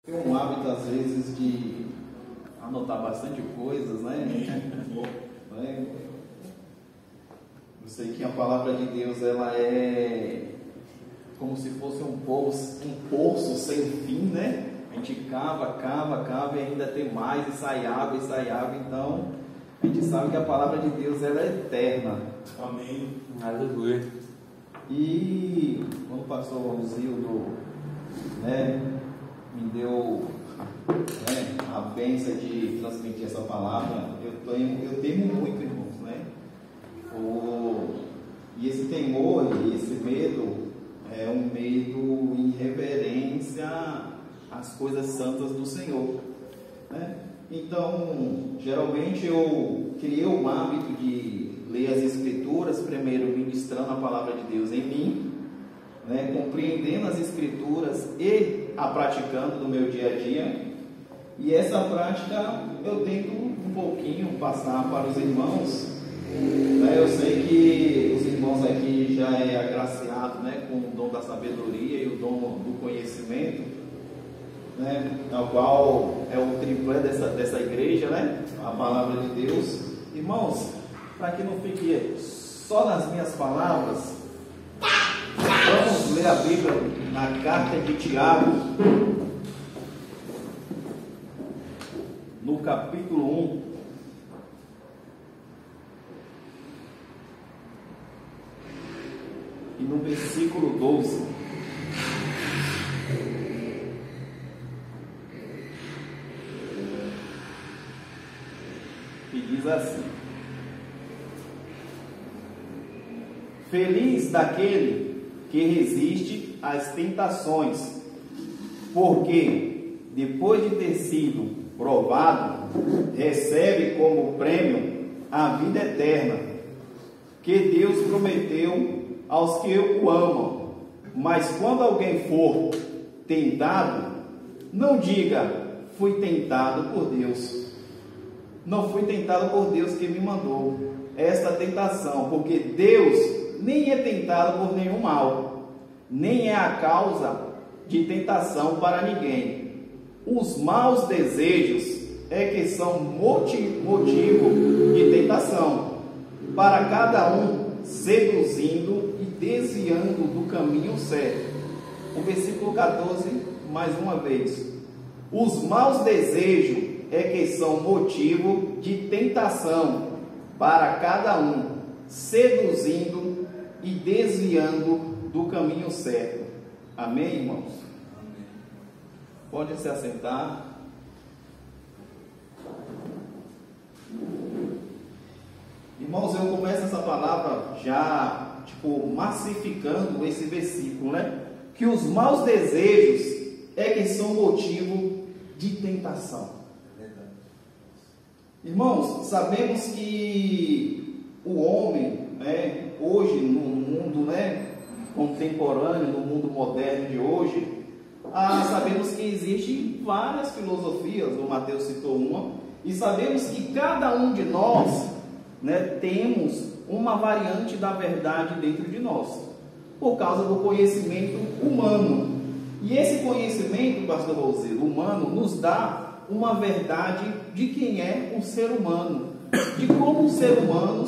Tenho um hábito, às vezes, de anotar bastante coisas, né? Eu sei que a palavra de Deus, ela é como se fosse um poço sem fim, né? A gente cava e ainda tem mais, e sai água. Então, a gente sabe que a palavra de Deus, ela é eterna. Amém. Aleluia. E quando o pastor Rosildo, né, me deu, né, a bênção de transmitir essa palavra, eu temo muito, irmãos, né? E esse temor e esse medo é um medo em reverência às coisas santas do Senhor, né? Então, geralmente eu criei o hábito de ler as Escrituras, primeiro ministrando a palavra de Deus em mim, né, compreendendo as Escrituras e a praticando no meu dia a dia. E essa prática eu tento um pouquinho passar para os irmãos, né? Eu sei que os irmãos aqui já é agraciado, né, com o dom da sabedoria e o dom do conhecimento, né, tal qual é o triplé dessa igreja, né, a palavra de Deus. Irmãos, para que não fique só nas minhas palavras, vamos ler a Bíblia na carta de Tiago, no capítulo 1, e no versículo 12. Que diz assim: feliz daquele que resiste às tentações, porque depois de ter sido provado, recebe como prêmio a vida eterna, que Deus prometeu aos que o amam. Mas quando alguém for tentado, não diga, fui tentado por Deus. Não fui tentado por Deus que me mandou esta tentação, porque Deus nem é tentado por nenhum mal, nem é a causa de tentação para ninguém. Os maus desejos é que são motivo de tentação, para cada um seduzindo e desviando do caminho certo. O versículo 14, mais uma vez: os maus desejos é que são motivo de tentação, para cada um seduzindo e desviando do caminho certo. Amém, irmãos? Amém. Pode se assentar. Irmãos, eu começo essa palavra já, massificando esse versículo, né? Que os maus desejos é que são motivo de tentação. Verdade. Irmãos, sabemos que o homem, né, hoje no mundo, né, contemporâneo, no mundo moderno de hoje, sabemos que existem várias filosofias, o Mateus citou uma, e sabemos que cada um de nós, né, temos uma variante da verdade dentro de nós, por causa do conhecimento humano. E esse conhecimento, pastor Rosildo, humano, nos dá uma verdade de quem é o ser humano, de como o ser humano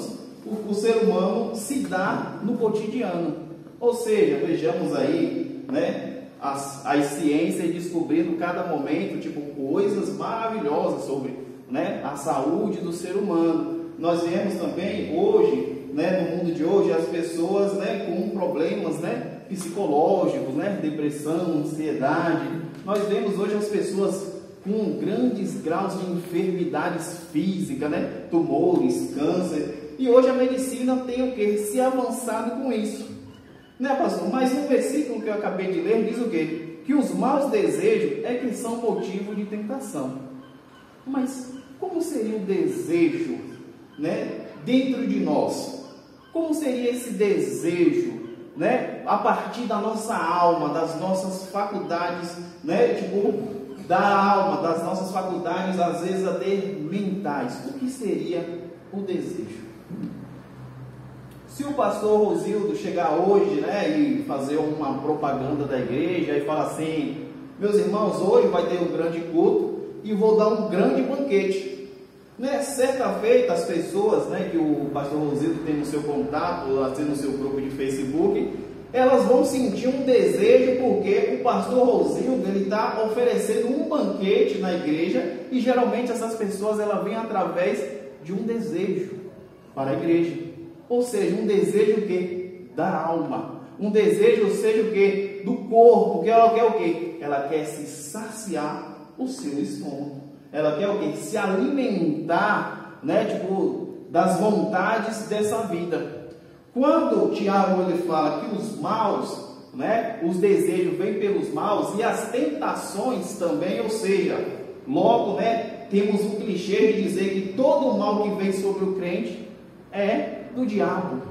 se dá no cotidiano. Ou seja, vejamos aí, né, as ciências descobrindo cada momento, coisas maravilhosas sobre, né, a saúde do ser humano. Nós vemos também hoje, né, no mundo de hoje, as pessoas, né, com problemas, né, psicológicos, né, depressão, ansiedade. Nós vemos hoje as pessoas com grandes graus de enfermidades físicas, né, tumores, câncer. E hoje a medicina tem o que? Se avançado com isso, né, pastor? Mas no versículo que eu acabei de ler diz o quê? Que os maus desejos é que são motivo de tentação. Mas como seria o desejo, né, dentro de nós? Como seria esse desejo, né, a partir da nossa alma, das nossas faculdades, né, da alma, das nossas faculdades, às vezes até mentais? O que seria o desejo? Se o pastor Rosildo chegar hoje, né, e fazer uma propaganda da igreja e falar assim: Meus irmãos, hoje vai ter um grande culto e vou dar um grande banquete. Né? Certa feita, as pessoas, né, que o pastor Rosildo tem no seu contato, assim, no seu grupo de Facebook, elas vão sentir um desejo porque o pastor Rosildo está oferecendo um banquete na igreja e geralmente essas pessoas elas vêm através de um desejo para a igreja. Ou seja, um desejo o quê? Da alma. Um desejo, ou seja, o quê? Do corpo. Que ela quer o quê? Ela quer se saciar o seu estômago. Ela quer o quê? Se alimentar, né, tipo, das vontades dessa vida. Quando Tiago ele fala que os maus, né, os desejos vêm pelos maus e as tentações também, ou seja, logo, né, temos o clichê de dizer que todo o mal que vem sobre o crente é do diabo,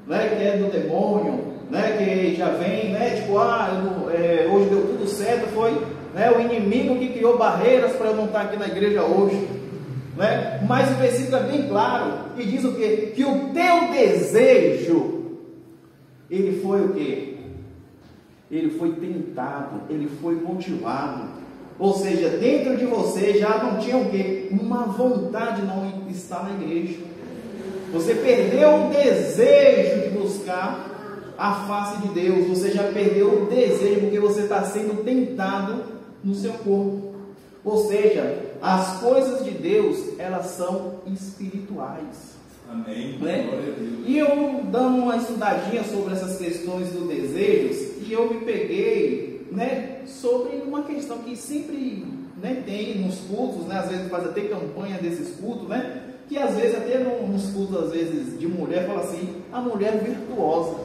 né, que é do demônio, né, que já vem, né, tipo, hoje deu tudo certo, foi, né, o inimigo que criou barreiras para eu não estar aqui na igreja hoje, né? Mas o versículo é bem claro e diz o quê? Que o teu desejo, ele foi o quê? Ele foi tentado, ele foi motivado, ou seja, dentro de você já não tinha o quê? Uma vontade de não estar na igreja. Você perdeu o desejo de buscar a face de Deus, você já perdeu o desejo porque você está sendo tentado no seu corpo. Ou seja, as coisas de Deus, elas são espirituais. Amém. Né? E eu dando uma estudadinha sobre essas questões dos desejos, e eu me peguei, né, sobre uma questão que sempre, né, tem nos cultos, né, às vezes faz até campanha desses cultos, né, que às vezes até nos cultos, às vezes, de mulher, fala assim, a mulher virtuosa.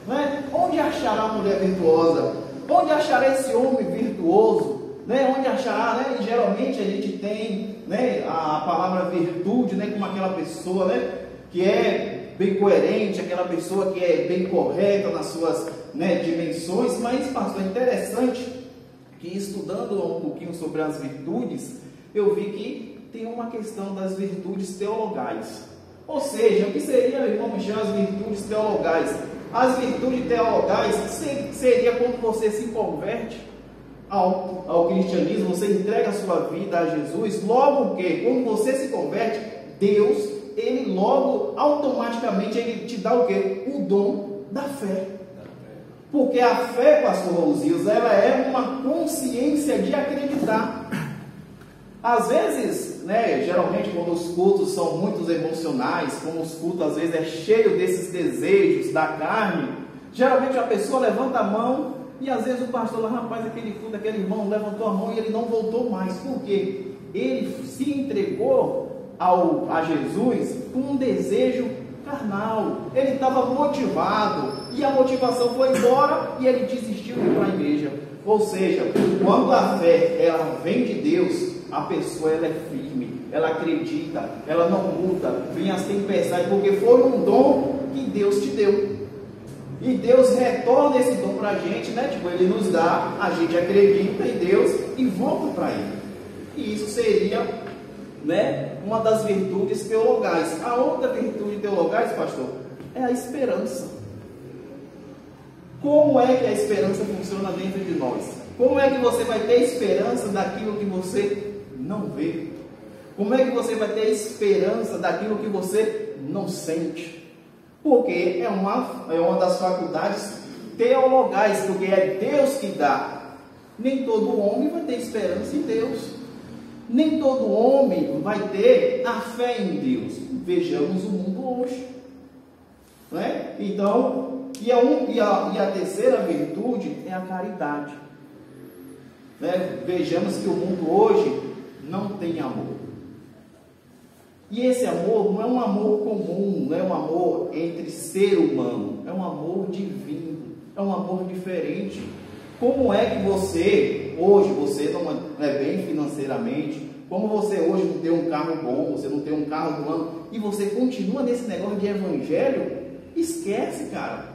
Né? Onde achará a mulher virtuosa? Onde achará esse homem virtuoso? Né? Onde achará, né? E geralmente a gente tem, né, a palavra virtude, né, como aquela pessoa, né, que é bem coerente, aquela pessoa que é bem correta nas suas, né, dimensões. Mas, pastor, é interessante que estudando um pouquinho sobre as virtudes, eu vi que tem uma questão das virtudes teologais. Ou seja, o que seria, irmão Michel, as virtudes teologais? As virtudes teologais seria quando você se converte ao cristianismo, você entrega a sua vida a Jesus. Logo que, quando você se converte, Deus, ele logo, automaticamente, ele te dá o quê? O dom da fé. Porque a fé, pastor Rosildo, ela é uma consciência de acreditar. Às vezes, né, geralmente quando os cultos são muito emocionais, como os cultos às vezes é cheio desses desejos da carne, geralmente a pessoa levanta a mão e às vezes o pastor lá, rapaz, aquele culto, aquele irmão levantou a mão e ele não voltou mais. Por quê? Ele se entregou a Jesus com um desejo carnal. Ele estava motivado e a motivação foi embora e ele desistiu de ir para a igreja. Ou seja, quando a fé ela vem de Deus, a pessoa ela é firme, ela acredita, ela não muda, vem as tempestades, porque foi um dom que Deus te deu. E Deus retorna esse dom para a gente, né? Tipo, Ele nos dá, a gente acredita em Deus e volta para Ele. E isso seria, né, uma das virtudes teologais. A outra virtude teologais, pastor, é a esperança. Como é que a esperança funciona dentro de nós? Como é que você vai ter esperança daquilo que você não vê? Como é que você vai ter esperança daquilo que você não sente? Porque é uma das faculdades teologais, porque é Deus que dá. Nem todo homem vai ter esperança em Deus. Nem todo homem vai ter a fé em Deus. Vejamos o mundo hoje. Né? Então, e a terceira virtude é a caridade. Né? Vejamos que o mundo hoje não tem amor. E esse amor não é um amor comum, não é um amor entre ser humano, é um amor divino, é um amor diferente. Como é que você, hoje, você não é bem financeiramente, como você hoje não tem um carro bom, você não tem um carro do ano, e você continua nesse negócio de evangelho, esquece, cara.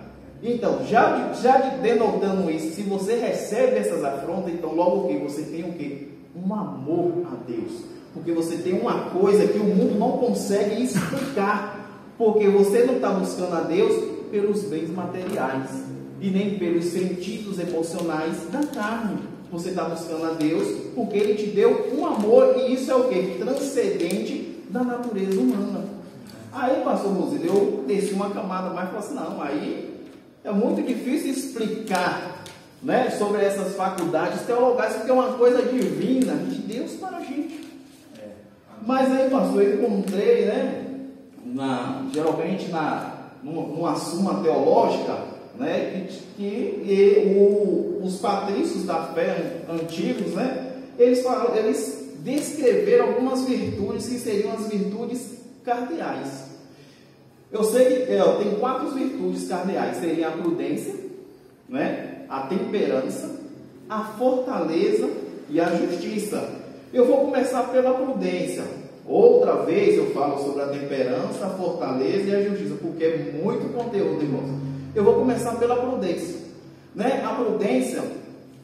Então, já denotando isso, se você recebe essas afrontas, então logo que você tem o quê? Um amor a Deus. Porque você tem uma coisa que o mundo não consegue explicar. Porque você não está buscando a Deus pelos bens materiais e nem pelos sentidos emocionais da carne. Você está buscando a Deus porque Ele te deu um amor, e isso é o que? Transcendente da natureza humana. Aí, pastor Rosildo, eu desci uma camada mais e falei assim, não, aí é muito difícil explicar, né, sobre essas faculdades teologais, porque é uma coisa divina de Deus para a gente. Mas aí, pastor, eu encontrei, né, geralmente numa suma teológica, né, os patrícios da fé antigos, né, eles descreveram algumas virtudes que seriam as virtudes cardeais. Eu sei que tem 4 virtudes cardeais, seriam a prudência, né, a temperança, a fortaleza e a justiça. Eu vou começar pela prudência. Outra vez eu falo sobre a temperança, a fortaleza e a justiça, porque é muito conteúdo, irmãos. Eu vou começar pela prudência, né? A prudência,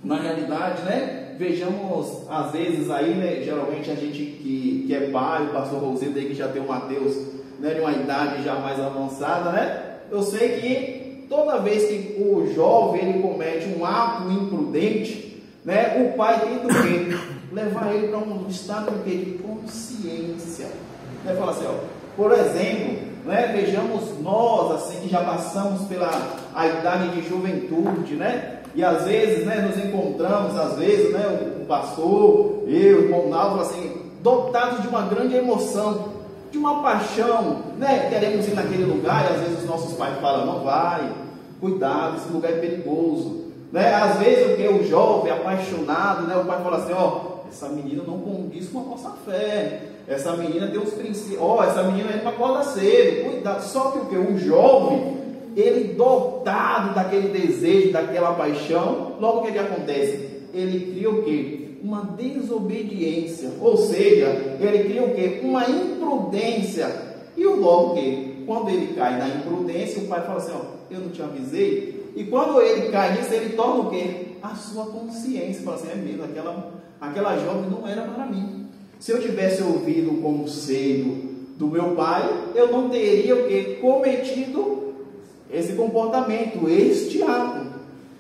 na realidade, né? Vejamos, às vezes aí, né? Geralmente a gente que é pai, o pastor Rosildo aí que já tem o Mateus, né? De uma idade já mais avançada, né? Eu sei que toda vez que o jovem ele comete um ato imprudente, né? O pai tem do quê? Levar ele para um estado de consciência. Vai falar assim, ó, por exemplo, né, vejamos nós assim que já passamos pela a idade de juventude, né? E às vezes, né, nos encontramos, às vezes, né, o pastor, eu, o irmão Naldo, assim, dotados de uma grande emoção, de uma paixão, né? Queremos ir naquele lugar e às vezes os nossos pais falam, não vai, cuidado, esse lugar é perigoso, né? Às vezes o jovem apaixonado, né, o pai fala assim, ó, essa menina não condiz com a nossa fé. Essa menina tem os princípios. Essa menina entra para acordar cedo. Cuidado. Só que o jovem, ele dotado daquele desejo, daquela paixão, logo o que acontece? Ele cria o quê? Uma desobediência. Ou seja, ele cria o quê? Uma imprudência. E logo o quê? Quando ele cai na imprudência, o pai fala assim, ó, eu não te avisei. E quando ele cai nisso, ele torna o quê? A sua consciência. Fala assim, é mesmo, aquela jovem não era para mim. Se eu tivesse ouvido o conselho do meu pai, eu não teria o quê? Cometido esse comportamento, este ato.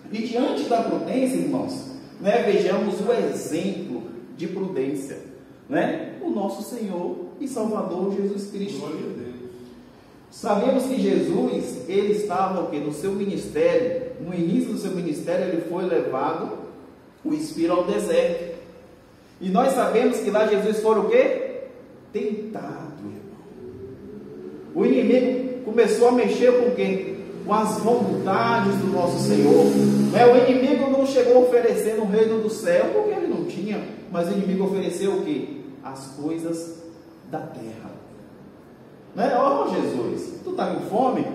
E diante da prudência, irmãos, né, vejamos o exemplo de prudência, né? O nosso Senhor e Salvador Jesus Cristo. Glória a Deus. Sabemos que Jesus, ele estava o quê? No seu ministério, no início do seu ministério, ele foi levado o Espírito ao deserto. E nós sabemos que lá Jesus foi o quê? Tentado, irmão. O inimigo começou a mexer com o quê? Com as vontades do nosso Senhor. O inimigo não chegou oferecendo o reino do céu, porque ele não tinha, mas o inimigo ofereceu o quê? As coisas da terra. Jesus, tu está com fome?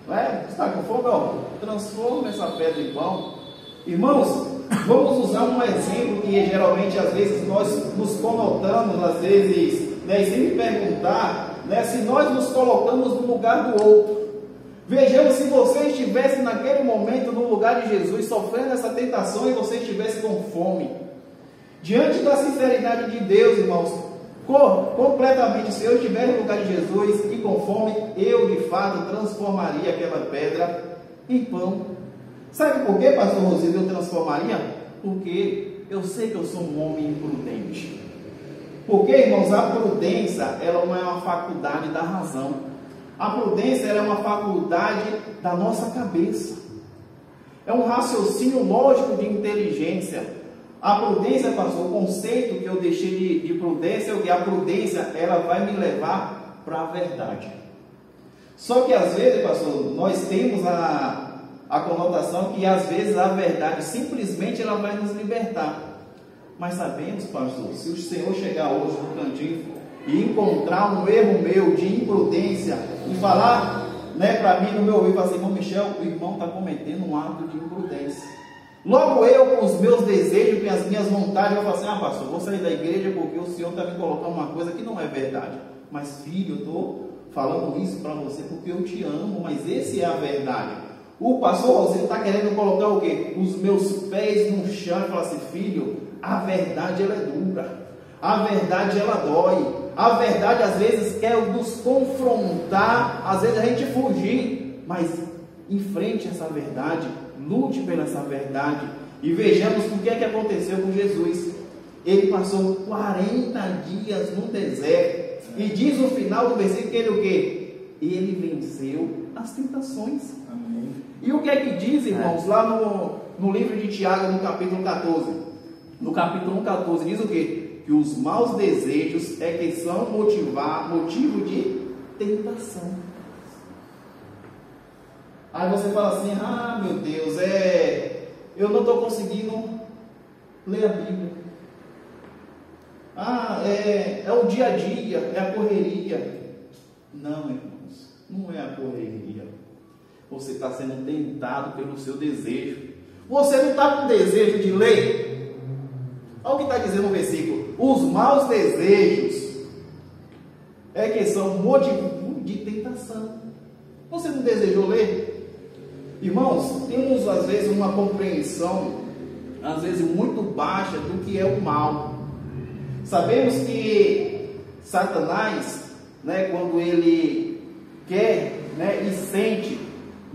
Tu está com fome? Transforma essa pedra em pão. Irmãos, vamos usar um exemplo que geralmente às vezes nós nos conotamos, às vezes, né, sem me perguntar, né, se nós nos colocamos no lugar do outro. Vejamos se você estivesse naquele momento no lugar de Jesus, sofrendo essa tentação e você estivesse com fome. Diante da sinceridade de Deus, irmãos, completamente, se eu estiver no lugar de Jesus e com fome, eu de fato transformaria aquela pedra em pão. Sabe por que, pastor Rosildo, eu transformaria? Porque eu sei que eu sou um homem imprudente. Porque, irmãos, a prudência, ela não é uma faculdade da razão. A prudência, ela é uma faculdade da nossa cabeça. É um raciocínio lógico de inteligência. A prudência, pastor, o conceito que eu deixei de prudência é que a prudência, ela vai me levar para a verdade. Só que às vezes, pastor, nós temos a conotação que às vezes a verdade simplesmente ela vai nos libertar. Mas sabemos, pastor, se o Senhor chegar hoje no cantinho e encontrar um erro meu de imprudência e falar, né, para mim no meu ouvido, falar assim, irmão Michel, o irmão está cometendo um ato de imprudência. Logo eu, com os meus desejos, com as minhas vontades, eu falo assim, pastor, vou sair da igreja porque o Senhor está me colocando uma coisa que não é verdade. Mas filho, eu estou falando isso para você porque eu te amo, mas esse é a verdade. O pastor Rosildo está querendo colocar o quê? Os meus pés no chão e falar assim, filho, a verdade ela é dura, a verdade ela dói, a verdade às vezes quer nos confrontar, às vezes a gente fugir, mas enfrente essa verdade, lute pela essa verdade, E vejamos o que é que aconteceu com Jesus. Ele passou 40 dias no deserto. E diz no final do versículo que ele o quê? Ele venceu as tentações. Amém. E o que é que diz, irmãos, lá no livro de Tiago, no capítulo 14? No capítulo 14 diz o quê? Que os maus desejos é que são motivo de tentação. Aí você fala assim, ah, meu Deus, eu não estou conseguindo ler a Bíblia. Ah, é o dia a dia, é a correria. Não, irmãos, não é a correria. Você está sendo tentado pelo seu desejo. Você não está com desejo de ler? Olha o que está dizendo no versículo. Os maus desejos é que são motivo de tentação. Você não desejou ler? Irmãos, temos às vezes uma compreensão, às vezes muito baixa, do que é o mal. Sabemos que Satanás, quando ele quer, e sente,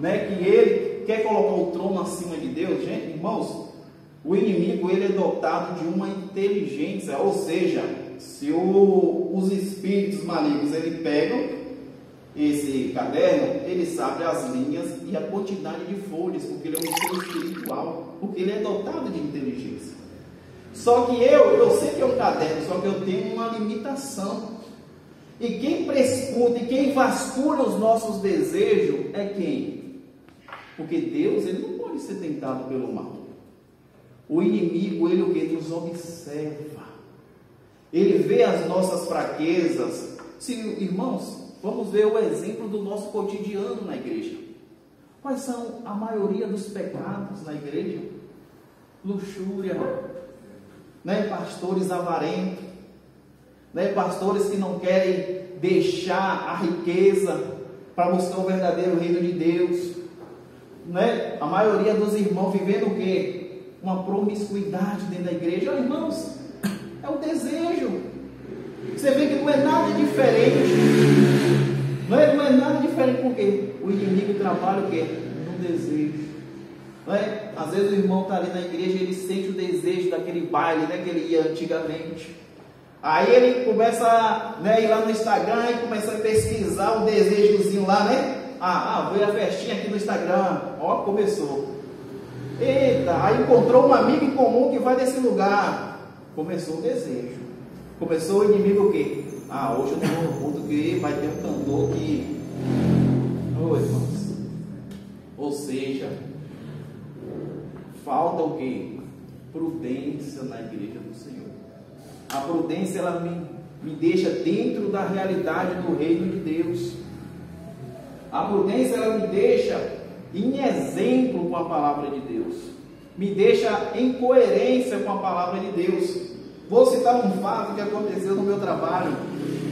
que ele quer colocar o trono acima de Deus, gente, irmãos, o inimigo ele é dotado de uma inteligência, ou seja, se os espíritos malignos ele pegam esse caderno, ele sabe as linhas e a quantidade de folhas, porque ele é um ser espiritual, porque ele é dotado de inteligência. Só que eu sei que é um caderno, só que eu tenho uma limitação. E quem prescuta e quem vasculha os nossos desejos é quem? Porque Deus ele não pode ser tentado pelo mal. O inimigo ele o que? Nos observa. Ele vê as nossas fraquezas. Sim, irmãos, vamos ver o exemplo do nosso cotidiano na igreja. Quais são a maioria dos pecados na igreja? Luxúria, pastores avarentos, pastores que não querem deixar a riqueza para buscar o verdadeiro reino de Deus, a maioria dos irmãos vivendo o quê? Uma promiscuidade dentro da igreja. Oh, irmãos, é o desejo. Você vê que não é nada diferente. Não é nada diferente, porque o inimigo trabalha o quê? No desejo. Às vezes o irmão está ali na igreja, ele sente o desejo daquele baile, que ele ia antigamente. Aí ele começa a ir lá no Instagram e começa a pesquisar o desejozinho lá, vou ir à festinha aqui no Instagram. Ó, começou. Eita, aí encontrou um amigo em comum que vai desse lugar. Começou o desejo. Começou o inimigo o quê? Hoje eu não vou no culto que vai ter um cantor que... Ô, irmãos. Ou seja, falta o quê? Prudência na igreja do Senhor. A prudência, ela me deixa dentro da realidade do reino de Deus. A prudência, ela me deixa em exemplo com a palavra de Deus. Me deixa em coerência com a palavra de Deus. Vou citar um fato que aconteceu no meu trabalho.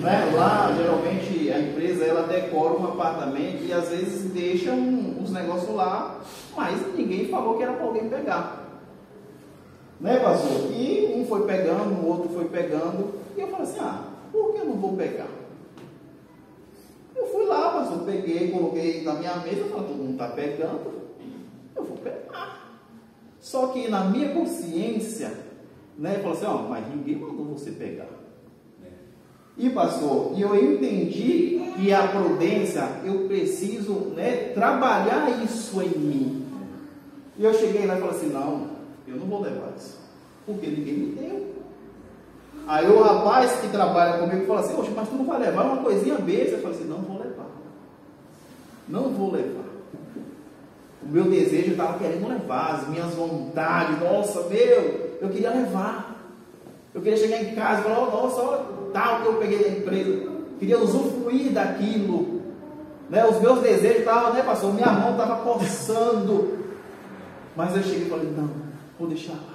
Lá, geralmente, a empresa, ela decora um apartamento e às vezes deixa uns negócios lá, mas ninguém falou que era para alguém pegar. Pastor? E um foi pegando, o outro foi pegando, e eu falei assim, por que eu não vou pegar? Eu fui lá, pastor, peguei, coloquei na minha mesa, eu falei, todo mundo está pegando, eu vou pegar. Só que na minha consciência, eu falei assim, mas ninguém mandou você pegar. E pastor, eu entendi que a prudência, eu preciso trabalhar isso em mim. E eu cheguei lá e falei assim, não, eu não vou levar isso, porque ninguém me deu. Aí o rapaz que trabalha comigo falou assim, mas tu não vai levar uma coisinha besta? Eu falei assim, não vou levar. Não vou levar. O meu desejo, eu estava querendo levar, as minhas vontades, eu queria levar. Eu queria chegar em casa e falar, nossa, olha tal que eu peguei da empresa. Queria usufruir daquilo. Os meus desejos estavam, pastor, minha mão estava coçando. Mas eu cheguei e falei, não, vou deixar lá.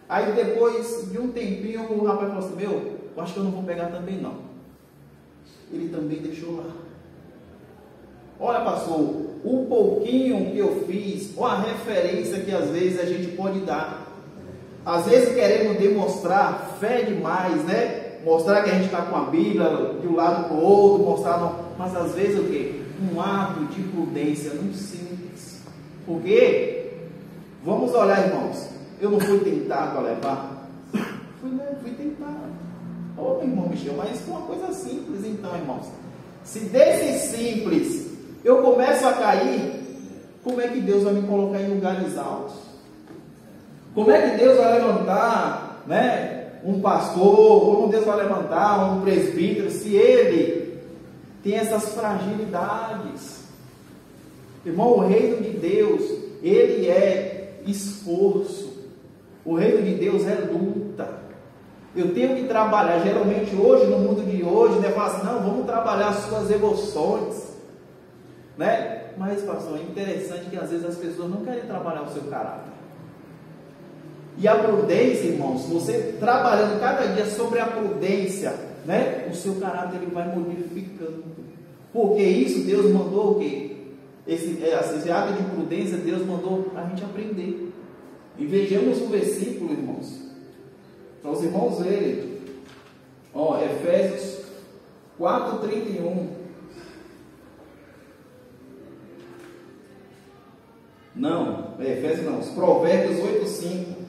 Aí depois de um tempinho, o rapaz falou assim, eu acho que eu não vou pegar também não. Ele também deixou lá. Olha, pastor, o pouquinho que eu fiz, ou a referência que às vezes a gente pode dar. Às vezes queremos demonstrar fé demais, mostrar que a gente está com a Bíblia de um lado para o outro, mas às vezes o quê? Um ato de prudência muito simples. Porque Vamos olhar, irmãos. Eu não fui tentado a levar? Fui tentado. Ô, meu irmão Michel, mas uma coisa simples então, irmãos. Se desse simples eu começo a cair, como é que Deus vai me colocar em lugares altos? Como é que Deus vai levantar, um pastor? Como Deus vai levantar um presbítero, se ele tem essas fragilidades? Irmão, o reino de Deus, ele é esforço. O reino de Deus é luta. Eu tenho que trabalhar. Geralmente hoje, no mundo de hoje, fala assim, não, vamos trabalhar as suas emoções, Mas, pastor, é interessante que às vezes as pessoas não querem trabalhar o seu caráter. E a prudência, irmãos, você trabalhando cada dia sobre a prudência, o seu caráter ele vai modificando. Porque isso Deus mandou o quê? Esse ato de prudência Deus mandou para a gente aprender. E vejamos um versículo, irmãos, para os irmãos verem. Efésios 4:31. Não, Efésios não, Provérbios 8:5.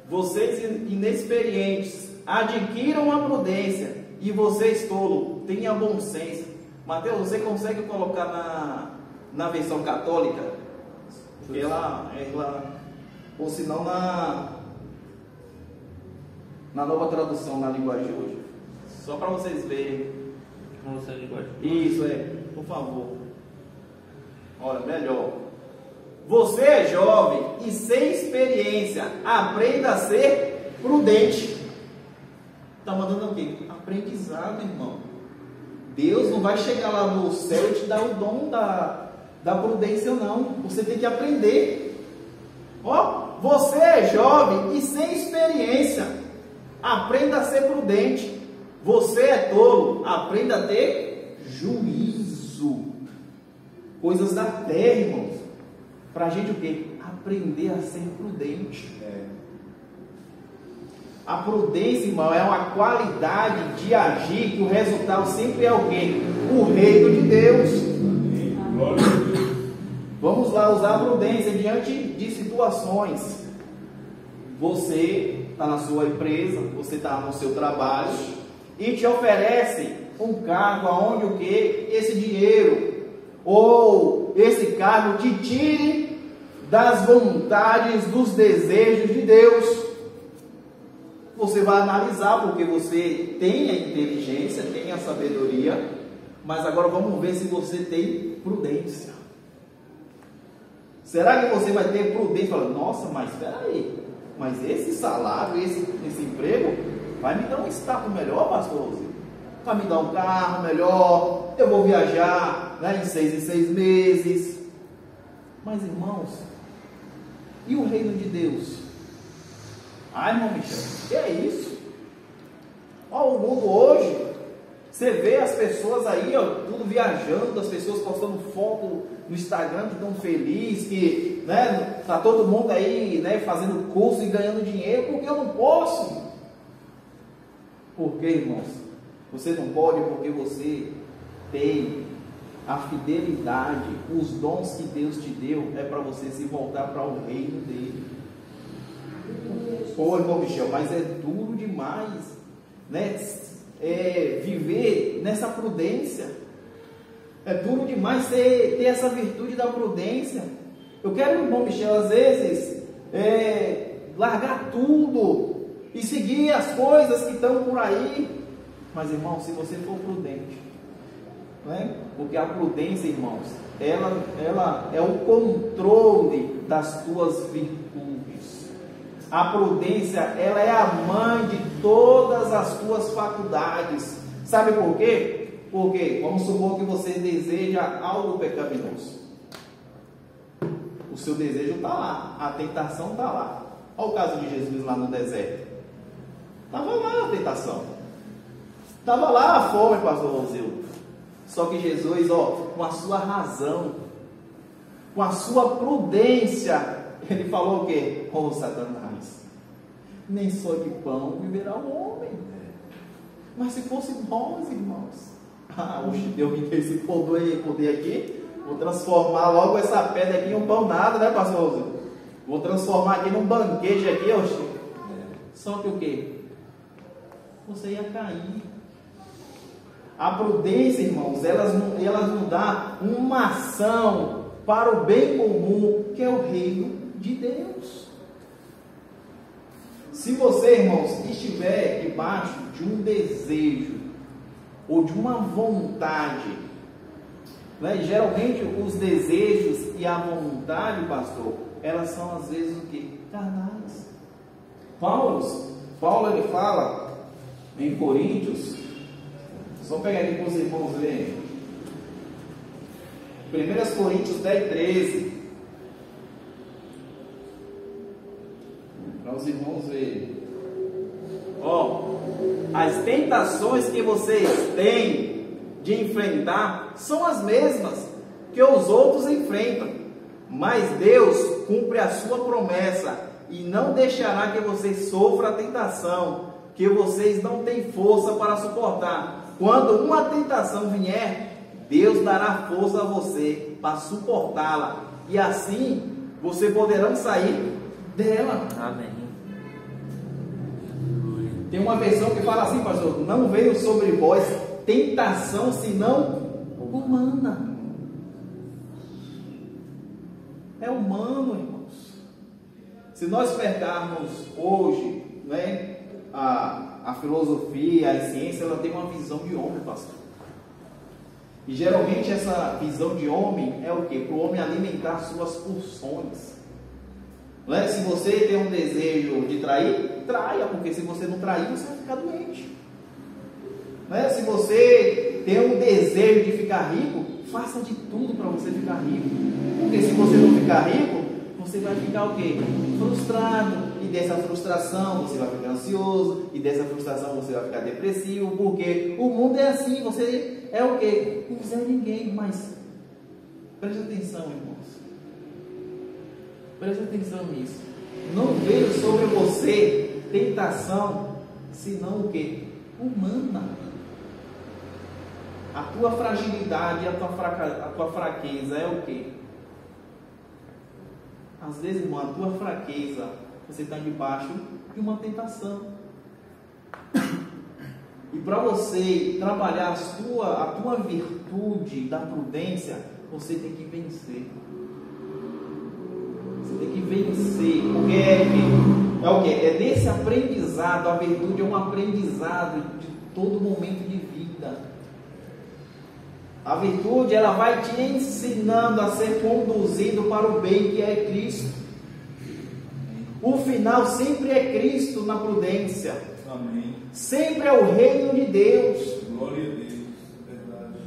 Vocês inexperientes, adquiram a prudência, e vocês tolo, tenham bom senso. Mateus, você consegue colocar na versão católica? Ela ou se não na nova tradução, na linguagem de hoje. Só para vocês verem. Isso, por favor. Olha, melhor. Você é jovem e sem experiência, aprenda a ser prudente. Está mandando o quê? Aprendizado, irmão. Deus não vai chegar lá no céu e te dar o dom da prudência, não. Você tem que aprender. Você é jovem e sem experiência, aprenda a ser prudente. Você é tolo, aprenda a ter juízo. Coisas da terra, irmãos. Para a gente o quê? Aprender a ser prudente. A prudência, irmão, é uma qualidade de agir que o resultado sempre é o quê? O reino de Deus. Vamos lá usar a prudência diante de situações. Você está na sua empresa, você está no seu trabalho e te oferece um cargo aonde o quê? Esse dinheiro ou esse cargo te tire das vontades, dos desejos de Deus. Você vai analisar, porque você tem a inteligência, tem a sabedoria, mas agora vamos ver se você tem prudência. Será que você vai ter prudência? Fala, nossa, mas espera aí, mas esse salário, esse emprego vai me dar um status melhor, pastor? Vai me dar um carro melhor, eu vou viajar em 6 em 6 meses. Mas, irmãos, e o reino de Deus? Ai, irmão Michel, que é isso? O mundo hoje, você vê as pessoas aí, tudo viajando, as pessoas postando foto no Instagram que estão felizes, que tá todo mundo aí fazendo curso e ganhando dinheiro, porque eu não posso. Por quê, irmãos? Você não pode porque você tem a fidelidade, os dons que Deus te deu é para você se voltar para o reino dele. Pô, irmão Michel, mas é duro demais, viver nessa prudência. É duro demais ter essa virtude da prudência. Eu quero, irmão Michel, às vezes largar tudo e seguir as coisas que estão por aí. Mas, irmão, se você for prudente, porque a prudência, irmãos, ela é o controle das tuas virtudes. A prudência, ela é a mãe de todas as tuas faculdades. Sabe por quê? Porque, vamos supor que você deseja algo pecaminoso. O seu desejo está lá, a tentação está lá. Olha o caso de Jesus lá no deserto. Estava lá a tentação. Estava lá a fome, pastor Rosildo. Só que Jesus, com a sua razão, com a sua prudência, ele falou o quê? Satanás, Nem só de pão viverá o homem. Mas se fosse nós, irmãos, hoje Deus me deu esse poder aqui, vou transformar logo essa pedra aqui em um pão nada, né, pastor? Vou transformar aqui num banquete aqui, oxe. Só que o quê? Você ia cair. A prudência, irmãos, elas nos dá uma ação para o bem comum, que é o reino de Deus. Se você, irmãos, estiver debaixo de um desejo ou de uma vontade, né? Geralmente os desejos e a vontade, pastor, elas são às vezes o que? Carnais. Paulo ele fala em Coríntios, só pegar aqui para os irmãos verem, 1 Coríntios 10:13, para os irmãos verem. As tentações que vocês têm de enfrentar são as mesmas que os outros enfrentam, mas Deus cumpre a sua promessa e não deixará que vocês sofram a tentação que vocês não têm força para suportar. Quando uma tentação vier, Deus dará força a você para suportá-la, e assim você poderão sair dela. Amém. Tem uma versão que fala assim, pastor: não veio sobre vós tentação senão humana. É humano, irmãos. Se nós pegarmos hoje, né, a filosofia, a ciência, ela tem uma visão de homem, pastor. E geralmente essa visão de homem é o quê? Para o homem alimentar suas pulsões. Não é? Se você tem um desejo de trair, traia, porque se você não trair, você vai ficar doente. Não é? Se você tem um desejo de ficar rico, faça de tudo para você ficar rico. Porque se você não ficar rico, você vai ficar o quê? Frustrado. E dessa frustração você vai ficar ansioso. E dessa frustração você vai ficar depressivo. Porque o mundo é assim. Você é o quê? Não é ninguém. Mas preste atenção, irmãos. Preste atenção nisso. Não veio sobre você tentação, senão o quê? Humana. A tua fragilidade, a tua fraqueza é o quê? Às vezes, irmão, a tua fraqueza, você está debaixo de uma tentação. E para você trabalhar a tua virtude da prudência, você tem que vencer. Você tem que vencer. Porque é o quê? É nesse aprendizado. A virtude é um aprendizado de todo momento de vida. A virtude, ela vai te ensinando a ser conduzido para o bem, que é Cristo. O final sempre é Cristo na prudência. Amém. Sempre é o reino de Deus. Glória a Deus. Verdade.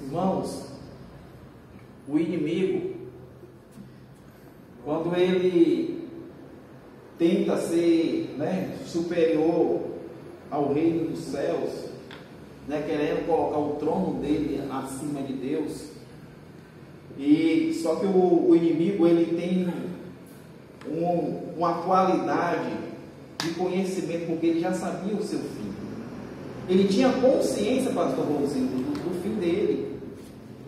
Irmãos, o inimigo, quando ele tenta ser, né, superior ao reino dos céus, né, querendo colocar o trono dele acima de Deus, e só que o inimigo, ele tem uma qualidade de conhecimento, porque ele já sabia o seu fim. Ele tinha consciência, pastor Rosinho, do fim dele.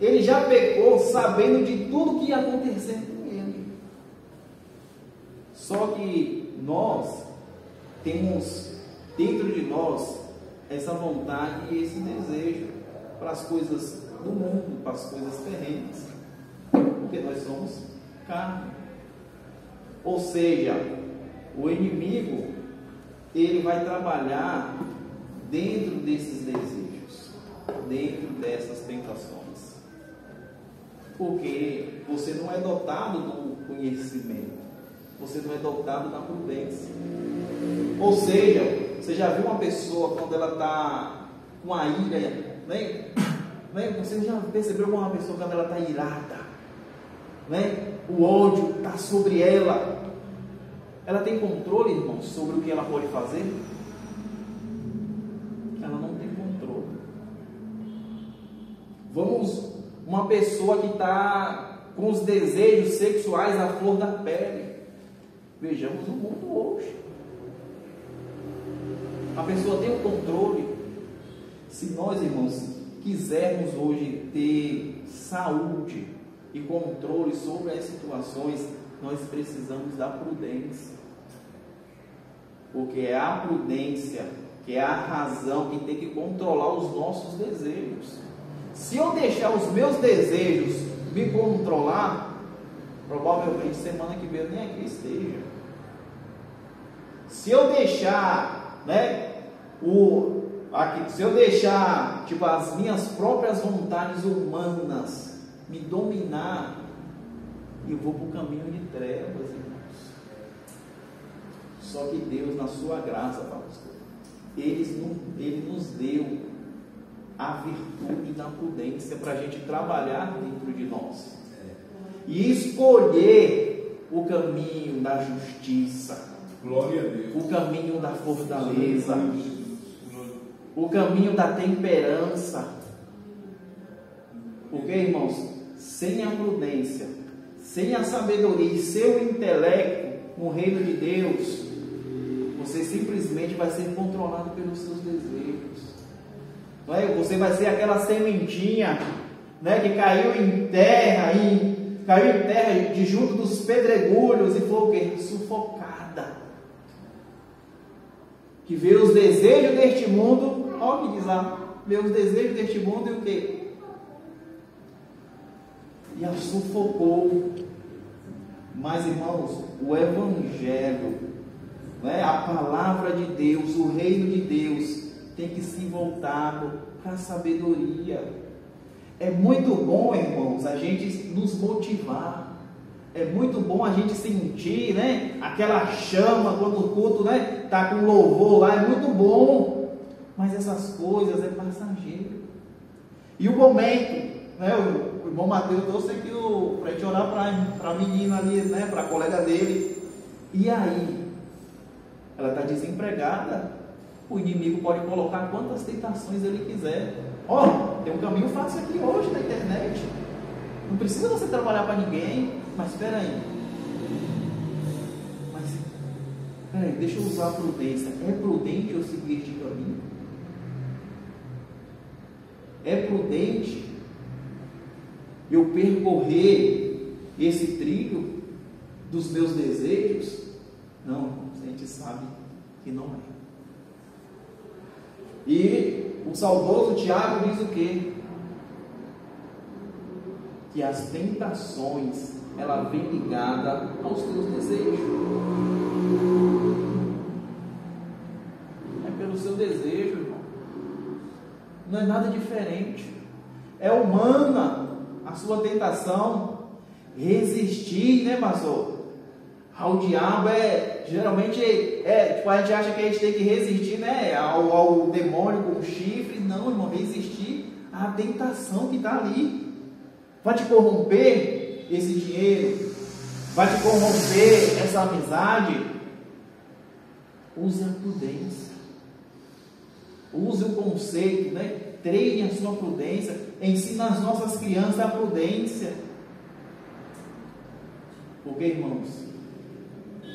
Ele já pecou sabendo de tudo que ia acontecer com ele. Só que nós temos dentro de nós essa vontade e esse desejo para as coisas do mundo, para as coisas terrenas, porque nós somos carne. Ou seja, o inimigo, ele vai trabalhar dentro desses desejos, dentro dessas tentações, porque você não é dotado do conhecimento, você não é dotado da prudência. Ou seja, você já viu uma pessoa quando ela está com a ira, né? Você já percebeu uma pessoa quando ela está irada, né? O ódio está sobre ela. Ela tem controle, irmão, sobre o que ela pode fazer? Ela não tem controle. Uma pessoa que está com os desejos sexuais à flor da pele. Vejamos o mundo hoje. A pessoa tem o controle. Se nós, irmãos, quisermos hoje ter saúde e controle sobre as situações, nós precisamos da prudência. Porque é a prudência que é a razão que tem que controlar os nossos desejos. Se eu deixar os meus desejos me controlar, provavelmente semana que vem eu nem aqui esteja. Se eu deixar, se eu deixar, as minhas próprias vontades humanas me dominar, eu vou para o caminho de trevas, irmãos. Só que Deus, na sua graça, pastor, Ele nos deu a virtude da prudência para a gente trabalhar dentro de nós e escolher o caminho da justiça, glória a Deus, o caminho da fortaleza, o caminho da temperança. Porque, irmãos, sem a prudência, sem a sabedoria e seu intelecto no reino de Deus, você simplesmente vai ser controlado pelos seus desejos. Não é? Você vai ser aquela sementinha, que caiu em terra de junto dos pedregulhos e foi o quê? Sufocada. Que vê os desejos deste mundo, olha o que diz lá, vê os desejos deste mundo e o quê? E a sufocou. Mas, irmãos, o Evangelho, a palavra de Deus, o reino de Deus, tem que ser voltado para a sabedoria. É muito bom, irmãos, a gente nos motivar. É muito bom a gente sentir, aquela chama quando o culto, tá com louvor lá, é muito bom. Mas essas coisas é passageiro. E o momento, o irmão Mateus trouxe aqui para a gente orar para a menina ali, para a colega dele. E aí? Ela está desempregada. O inimigo pode colocar quantas tentações ele quiser. Tem um caminho fácil aqui hoje na internet. Não precisa você trabalhar para ninguém. Mas espera aí. Deixa eu usar a prudência. É prudente eu seguir este caminho? É prudente eu percorrer esse trilho dos meus desejos? Não, a gente sabe que não é. E o saudoso Tiago diz o quê? Que as tentações, ela vem ligada aos teus desejos. É pelo seu desejo, irmão. Não é nada diferente. É humana a sua tentação. Resistir, pastor? Ao diabo geralmente a gente acha que a gente tem que resistir, ao demônio com chifre. Não, irmão, resistir à tentação que está ali. Vai te corromper esse dinheiro, vai te corromper essa amizade. Use a prudência, use o conceito, treine a sua prudência, ensina as nossas crianças a prudência. Porque, irmãos,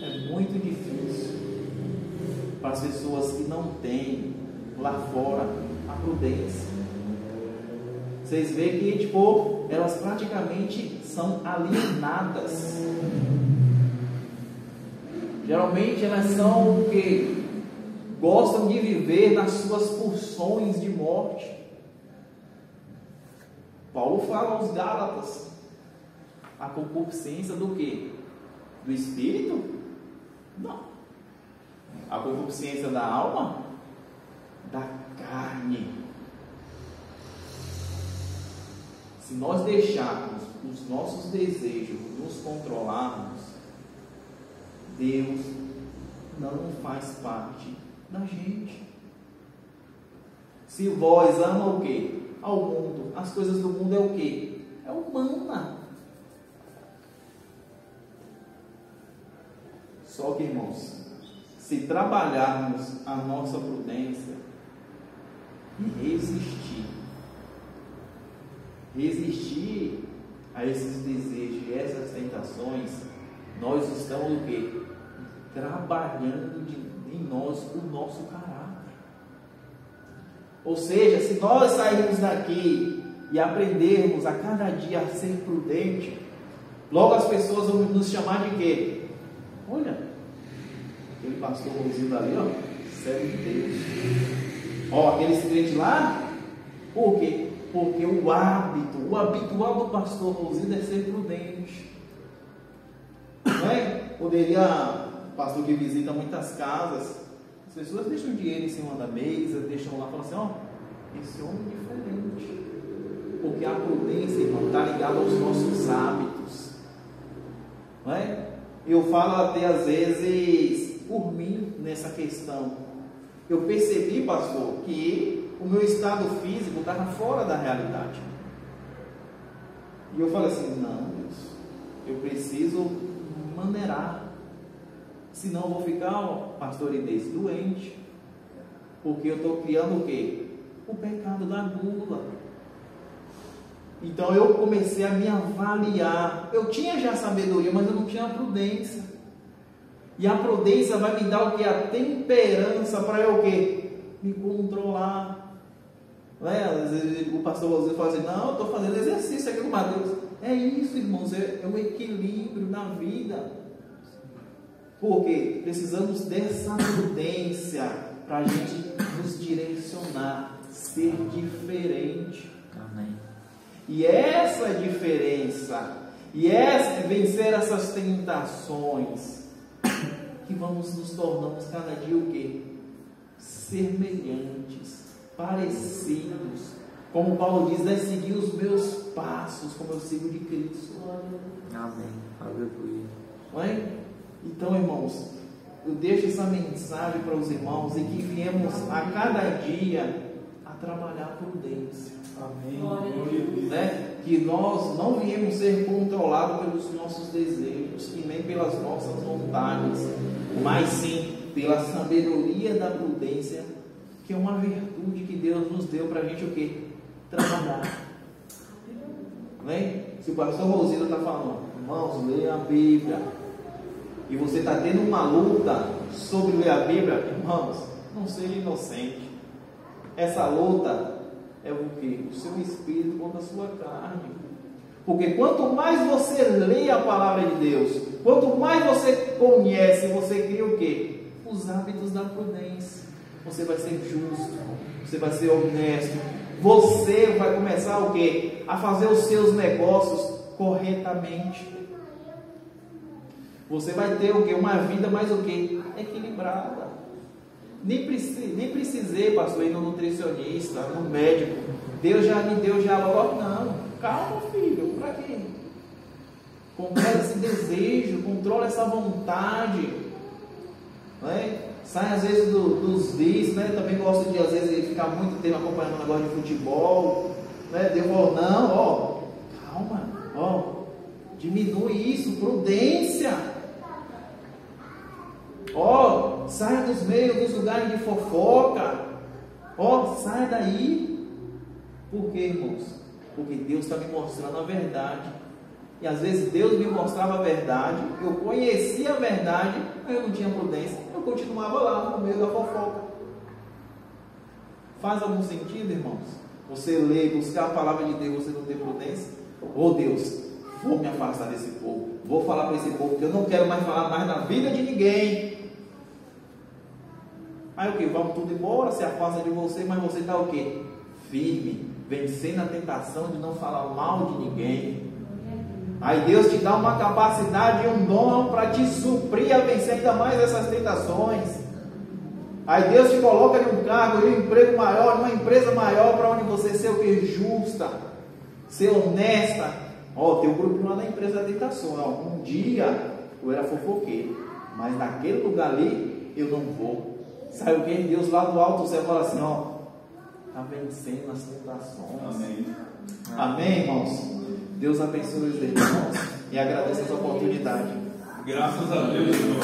é muito difícil para as pessoas que não têm lá fora a prudência. Vocês veem que, elas praticamente são alienadas. Geralmente elas são o que? Gostam de viver nas suas pulsões de morte. Paulo fala aos Gálatas, a concupiscência do quê? Do espírito? Não. A concupiscência da alma? Da carne. Se nós deixarmos os nossos desejos nos controlarmos, Deus não faz parte da gente. Se vós ama o quê? Ao mundo. As coisas do mundo é o quê? É humana. Só que, irmãos, se trabalharmos a nossa prudência e resistir a esses desejos e essas tentações, nós estamos o quê? Trabalhando em nós o nosso caráter. Ou seja, se nós sairmos daqui e aprendermos a cada dia a ser prudente, logo as pessoas vão nos chamar de quê? Olha, aquele pastor Rosinho ali, ó, servo de Deus. Ó, aquele crente lá, por quê? Porque o habitual do pastor Rosinho é ser prudente. Não é? Poderia, pastor que visita muitas casas, as pessoas deixam dinheiro em cima da mesa, deixam lá e falam assim, ó, esse homem é diferente. Porque a prudência, irmão, está ligada aos nossos hábitos. Não é? Eu falo até às vezes por mim nessa questão. Eu percebi, pastor, que o meu estado físico estava fora da realidade. E eu falei assim, não, Deus, eu preciso maneirar. Senão eu vou ficar, ó, pastor Inês, doente. Porque eu estou criando o quê? O pecado da gula. Então eu comecei a me avaliar. Eu tinha já sabedoria, mas eu não tinha a prudência. E a prudência vai me dar o quê? A temperança para eu o quê? Me controlar. Não é? Às vezes o pastor Rosinho fala assim, não, eu estou fazendo exercício aqui com Deus. É isso, irmãos, é o equilíbrio na vida. Porque precisamos dessa prudência para a gente nos direcionar, ser diferente. Amém. E essa diferença, vencer essas tentações, que vamos nos tornando cada dia o quê? Semelhantes, parecidos. Como Paulo diz, é seguir os meus passos, como eu sigo de Cristo. Amém. Aleluia. Não é? Então, irmãos, eu deixo essa mensagem para os irmãos e que viemos a cada dia a trabalhar a prudência. Amém. Né? Que nós não viemos ser controlados pelos nossos desejos e nem pelas nossas vontades, mas sim pela sabedoria da prudência, que é uma virtude que Deus nos deu para a gente o quê? Trabalhar. Né? Se o pastor Rosinho está falando, irmãos, leia a Bíblia, e você está tendo uma luta sobre ler a Bíblia, irmãos, não seja inocente. Essa luta é o que? O seu espírito contra a sua carne. Porque quanto mais você lê a palavra de Deus, quanto mais você conhece, você cria o que? Os hábitos da prudência. Você vai ser justo, você vai ser honesto, você vai começar o que? A fazer os seus negócios corretamente. Você vai ter o que? Uma vida mais o que? Equilibrada. Nem precisei, pastor, ir no nutricionista, no médico. Deus já me deu já logo. Não, calma, filho, para quê? Controla esse desejo, controla essa vontade. Não é? Sai às vezes dos vícios, né? Também gosto de às vezes ficar muito tempo acompanhando um negócio de futebol, né? Não, calma, diminui isso, prudência. Saia dos meios, dos lugares de fofoca. Saia daí. Por quê, irmãos? Porque Deus está me mostrando a verdade. E às vezes Deus me mostrava a verdade, eu conhecia a verdade, mas eu não tinha prudência. Eu continuava lá no meio da fofoca. Faz algum sentido, irmãos? Você lê, buscar a palavra de Deus, você não tem prudência? Deus, vou me afastar desse povo. Vou falar para esse povo que eu não quero mais falar mais na vida de ninguém. Aí o que? Vamos tudo embora, se afasta de você, mas você está o que? Firme, vencendo a tentação de não falar mal de ninguém. Aí Deus te dá uma capacidade e um dom para te suprir a vencer ainda mais essas tentações. Aí Deus te coloca em um cargo, em um emprego maior, numa empresa maior, para onde você ser o que? Justa, ser honesta. Tem um grupo lá na empresa da tentação. Um dia eu era fofoqueiro, mas naquele lugar ali eu não vou. Sabe o que? Deus lá do alto, você fala assim, está vencendo as tentações. Amém. Amém, irmãos? Deus abençoe os irmãos e agradeço essa oportunidade. Graças a Deus, irmão.